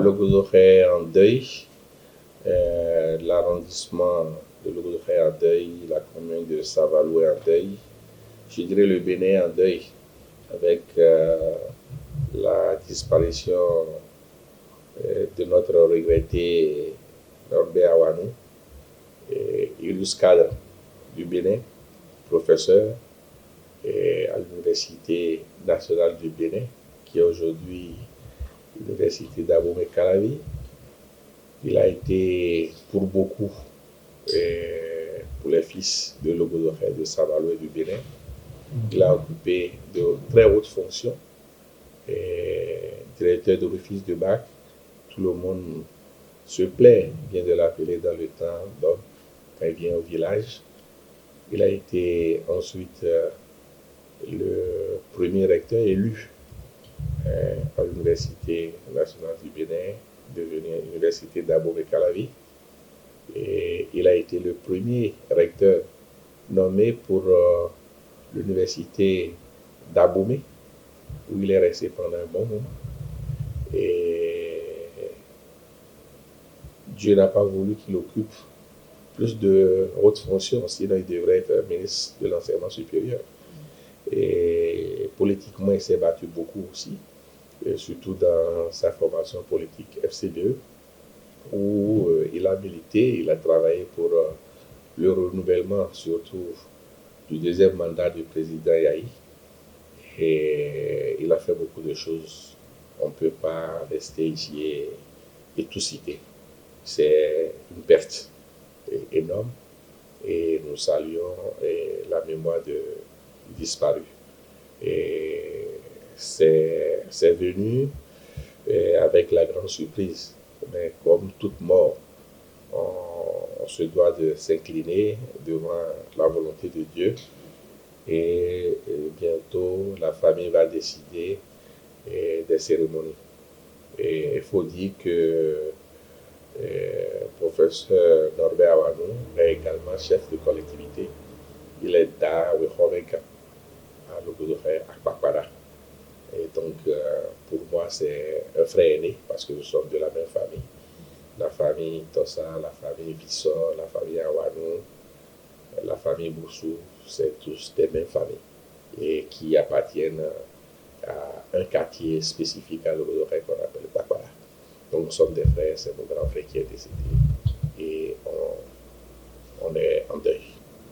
Logodoxé en deuil, l'arrondissement de Logodoxé en deuil, la commune de Saint-Valois en deuil, je dirais le Bénin en deuil, avec la disparition de notre regretté Norbert Awanou, illustre cadre du Bénin, professeur à l'Université nationale du Bénin, qui est aujourd'hui l'Université d'Abomey-Calavi. Il a été pour beaucoup, pour les fils de Logodoxé, de Saint-Valois et du Bénin, il a occupé de très hautes fonctions, directeur d'office de bac. Tout le monde se plaît bien de l'appeler dans le temps d'homme quand il vient au village. Il a été ensuite le premier recteur élu à l'Université nationale du Bénin, devenue l'Université d'Abomey-Calavi. Et il a été le premier recteur nommé pour l'Université d'Abomey, où il est resté pendant un bon moment. Et Dieu n'a pas voulu qu'il occupe plus de hautes fonctions, sinon il devrait être ministre de l'enseignement supérieur. Et politiquement, il s'est battu beaucoup aussi, surtout dans sa formation politique FCDE, où il a milité, il a travaillé pour le renouvellement, surtout du deuxième mandat du président Yahi. Et il a fait beaucoup de choses. On ne peut pas rester ici et tout citer. C'est une perte énorme et nous saluons la mémoire du disparu. Et c'est venu avec la grande surprise. Mais comme toute mort, on se doit de s'incliner devant la volonté de Dieu. Et bientôt, la famille va décider des cérémonies. Et il faut dire que le professeur Norbert Awanou est également chef de collectivité. Il est à Wehomeka, à Logodoxé, à Kpakpara. Et donc, pour moi, c'est un frère aîné parce que nous sommes de la même famille. La famille Tossa, la famille Bissot, la famille Awanou, la famille Boussou, c'est tous des mêmes familles et qui appartiennent à un quartier spécifique à Logodoxé qu'on appelle Kpakpara. Donc, nous sommes des frères, c'est mon grand frère qui est décédé et on est en deuil.